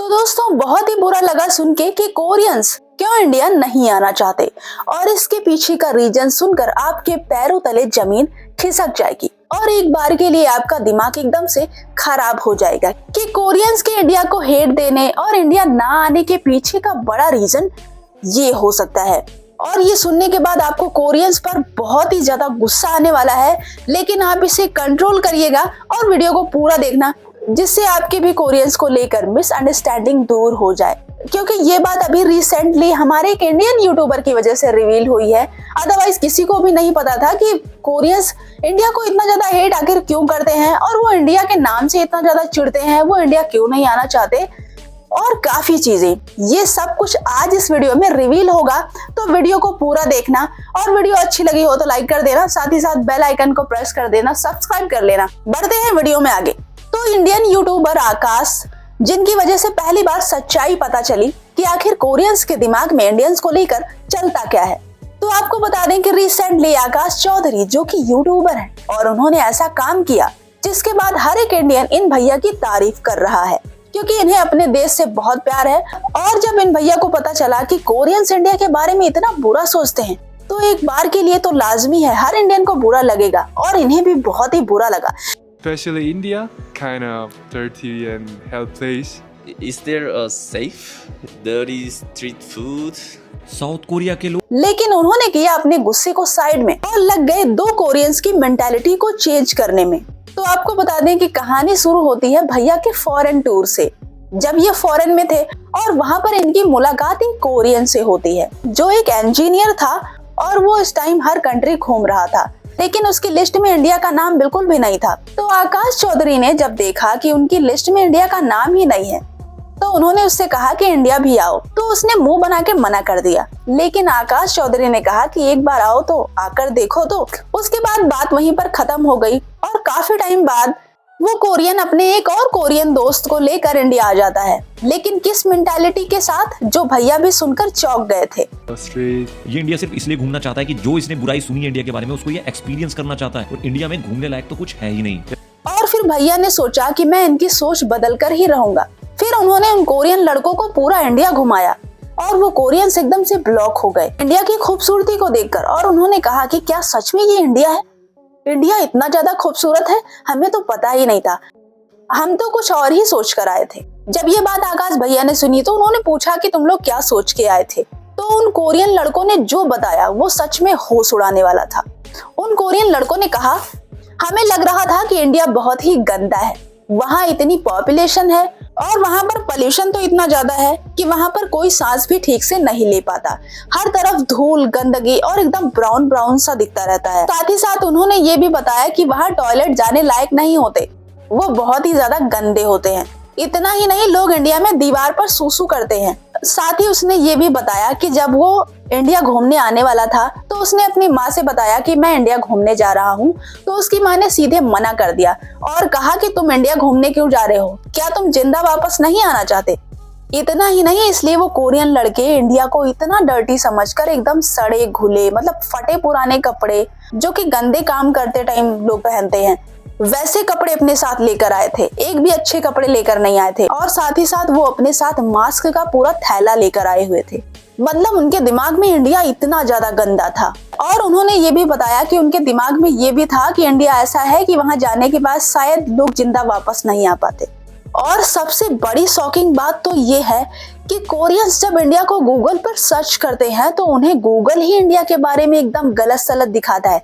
तो दोस्तों बहुत ही बुरा लगा सुन के कि कोरियंस क्यों इंडिया नहीं आना चाहते, और इसके पीछे का रीजन सुनकर आपके पैरों तले जमीन खिसक जाएगी और एक बार के लिए आपका दिमाग एकदम से खराब हो जाएगा कि कोरियंस के इंडिया को हेट देने और इंडिया ना आने के पीछे का बड़ा रीजन ये हो सकता है। और ये सुनने के बाद आपको कोरियंस पर बहुत ही ज्यादा गुस्सा आने वाला है, लेकिन आप इसे कंट्रोल करिएगा और वीडियो को पूरा देखना, जिससे आपके भी कोरियंस को लेकर मिसअंडरस्टैंडिंग दूर हो जाए, क्योंकि ये बात अभी रिसेंटली हमारे एक इंडियन यूट्यूबर की वजह से रिवील हुई है। अदरवाइज किसी को भी नहीं पता था कि कोरियंस इंडिया को इतना ज्यादा हेट आखिर क्यों करते हैं और वो इंडिया के नाम से इतना ज्यादा चिढ़ते हैं, वो इंडिया क्यों नहीं आना चाहते और काफी चीजें। ये सब कुछ आज इस वीडियो में रिवील होगा, तो वीडियो को पूरा देखना और वीडियो अच्छी लगी हो तो लाइक कर देना, साथ ही साथ बेल आइकन को प्रेस कर देना, सब्सक्राइब कर लेना। बढ़ते हैं वीडियो में आगे। तो इंडियन यूट्यूबर आकाश, जिनकी वजह से पहली बार सच्चाई पता चली कि आखिर कोरियंस के दिमाग में इंडियंस को लेकर चलता क्या है, तो आपको बता दें कि रिसेंटली आकाश चौधरी, जो कि यूट्यूबर है, और उन्होंने ऐसा काम किया जिसके बाद हर एक इंडियन इन भैया की तारीफ कर रहा है, क्योंकि इन्हें अपने देश से बहुत प्यार है। और जब इन भैया को पता चला कि कोरियंस इंडिया के बारे में इतना बुरा सोचते हैं, तो एक बार के लिए तो लाजमी है हर इंडियन को बुरा लगेगा, और इन्हें भी बहुत ही बुरा लगा। Especially India, kind of dirty and hell place. Is there a safe, dirty street food? South Korea के लोग, लेकिन उन्होंने किया अपने गुस्से को साइड में और लग गए दो कोरियंस की मेंटालिटी को चेंज करने में। तो आपको बता दें कि कहानी शुरू होती है भैया के फॉरेन टूर से, जब ये फॉरेन में थे और वहाँ पर इनकी मुलाकात एक कोरियन से होती है, जो एक इंजीनियर था और वो इस टाइम हर कंट्री घूम रहा था, लेकिन उसकी लिस्ट में इंडिया का नाम बिल्कुल भी नहीं था। तो आकाश चौधरी ने जब देखा कि उनकी लिस्ट में इंडिया का नाम ही नहीं है, तो उन्होंने उससे कहा कि इंडिया भी आओ, तो उसने मुंह बना के मना कर दिया। लेकिन आकाश चौधरी ने कहा कि एक बार आओ तो आकर देखो। तो उसके बाद बात वहीं पर खत्म हो गई और काफी टाइम बाद वो कोरियन अपने एक और कोरियन दोस्त को लेकर इंडिया आ जाता है, लेकिन किस मेंटालिटी के साथ, जो भैया भी सुनकर चौंक गए थे। ये इंडिया सिर्फ इसलिए घूमना चाहता है कि जो इसने बुराई सुनी है इंडिया के बारे में उसको ये एक्सपीरियंस करना चाहता है, और इंडिया में घूमने लायक तो कुछ है ही नहीं। और फिर भैया ने सोचा कि मैं इनकी सोच बदल कर ही रहूंगा। फिर उन्होंने उन कोरियन लड़कों को पूरा इंडिया घुमाया और वो कोरियंस एकदम से ब्लॉक हो गए इंडिया की खूबसूरती को देखकर, और उन्होंने कहा कि क्या सच में ये इंडिया है? इंडिया इतना ज्यादा खूबसूरत है, हमें तो पता ही नहीं था, हम तो कुछ और ही सोच कर आए थे। जब ये बात आकाश भैया ने सुनी तो उन्होंने पूछा कि तुम लोग क्या सोच के आए थे? तो उन कोरियन लड़कों ने जो बताया वो सच में होश उड़ाने वाला था। उन कोरियन लड़कों ने कहा, हमें लग रहा था कि इंडिया बहुत ही गंदा है, वहाँ इतनी पॉपुलेशन है और वहाँ पर पोल्यूशन तो इतना ज्यादा है कि वहाँ पर कोई सांस भी ठीक से नहीं ले पाता, हर तरफ धूल, गंदगी और एकदम ब्राउन ब्राउन सा दिखता रहता है। साथ ही साथ उन्होंने ये भी बताया कि वहाँ टॉयलेट जाने लायक नहीं होते, वो बहुत ही ज्यादा गंदे होते हैं। इतना ही नहीं, लोग इंडिया में दीवार पर सूसू करते हैं। साथ ही उसने ये भी बताया कि जब वो इंडिया घूमने आने वाला था तो उसने अपनी माँ से बताया कि मैं इंडिया घूमने जा रहा हूँ, तो उसकी माँ ने सीधे मना कर दिया और कहा कि तुम इंडिया घूमने क्यों जा रहे हो, क्या तुम जिंदा वापस नहीं आना चाहते? इतना ही नहीं, इसलिए वो कोरियन लड़के इंडिया को इतना डर्टी समझकर एकदम सड़े घुले, मतलब फटे पुराने कपड़े जो कि गंदे काम करते टाइम लोग पहनते हैं, वैसे कपड़े अपने साथ लेकर आए थे। एक भी अच्छे कपड़े लेकर नहीं आए थे, और साथ ही साथ वो अपने साथ मास्क का पूरा थैला लेकर आए हुए थे। मतलब उनके दिमाग में इंडिया इतना ज्यादा गंदा था। और उन्होंने ये भी बताया कि उनके दिमाग में ये भी था कि इंडिया ऐसा है कि वहां जाने के बाद शायद लोग जिंदा वापस नहीं आ पाते। और सबसे बड़ी शॉकिंग बात तो ये है कि कोरियंस जब इंडिया को गूगल पर सर्च करते हैं तो उन्हें गूगल ही इंडिया के बारे में एकदम गलत सलत दिखाता है।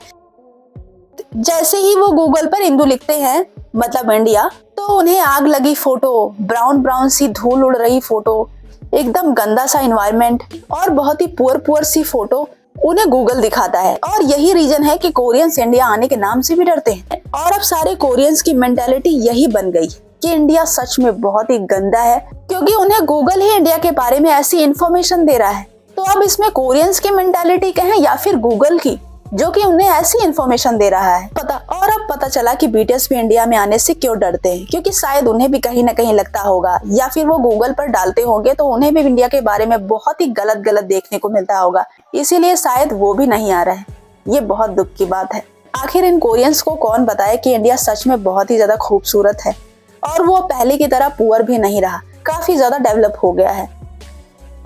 जैसे ही वो गूगल पर हिंदू लिखते हैं, मतलब इंडिया, तो उन्हें आग लगी फोटो, ब्राउन ब्राउन सी धूल उड़ रही फोटो, एकदम गंदा सा एनवायरनमेंट और बहुत ही पुअर सी फोटो उन्हें गूगल दिखाता है। और यही रीजन है कि कोरियंस इंडिया आने के नाम से भी डरते हैं। और अब सारे कोरियंस की मेंटालिटी यही बन गई कि इंडिया सच में बहुत ही गंदा है, क्योंकि उन्हें गूगल ही इंडिया के बारे में ऐसी इंफॉर्मेशन दे रहा है। तो अब इसमें कोरियंस की मेंटालिटी कहें या फिर गूगल की, जो कि उन्हें ऐसी इंफॉर्मेशन दे रहा है पता। और अब पता चला कि बीटीएस भी इंडिया में आने से क्यों डरते हैं, क्योंकि शायद उन्हें भी कहीं ना कहीं लगता होगा, या फिर वो गूगल पर डालते होंगे तो उन्हें भी इंडिया के बारे में बहुत ही गलत गलत देखने को मिलता होगा, इसीलिए शायद वो भी नहीं आ रहा है। ये बहुत दुख की बात है। आखिर इन कोरियंस को कौन बताए कि इंडिया सच में बहुत ही ज्यादा खूबसूरत है और वो पहले की तरह पुअर भी नहीं रहा। काफी ज्यादा डेवलप हो गया है।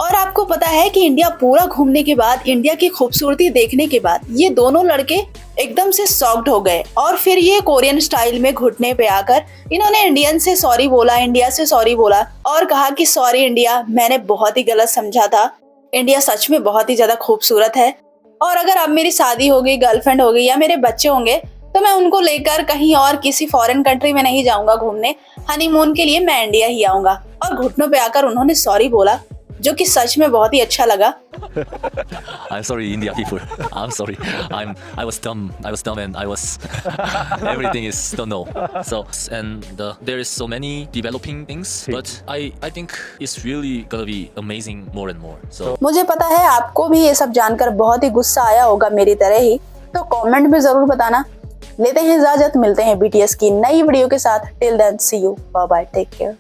और आपको पता है कि इंडिया पूरा घूमने के बाद, इंडिया की खूबसूरती देखने के बाद ये दोनों लड़के एकदम से शॉक्ड हो गए और फिर ये कोरियन स्टाइल में घुटने पे आकर इन्होंने इंडियन से सॉरी बोला, इंडिया से सॉरी बोला और कहा कि सॉरी इंडिया, मैंने बहुत ही गलत समझा था। इंडिया सच में बहुत ही ज्यादा खूबसूरत है और अगर अब मेरी शादी होगी, गर्लफ्रेंड होगी या मेरे बच्चे होंगे तो मैं उनको लेकर कहीं और किसी फॉरेन कंट्री में नहीं जाऊंगा घूमने, हनीमून के लिए मैं इंडिया ही आऊंगा। और घुटनों पे आकर उन्होंने सॉरी बोला, जो कि सच में बहुत ही अच्छा लगा। I'm sorry, India people. I'm sorry. I was dumb. And I was everything is don't know. So there is so many developing things, but I think it's really gonna be amazing more and more. So मुझे पता है आपको भी ये सब जानकर बहुत ही गुस्सा आया होगा मेरी तरह ही, तो कमेंट में जरूर बताना। लेते हैं इजाजत, मिलते हैं BTS की नई वीडियो के साथ। Till then see you, bye bye, take care.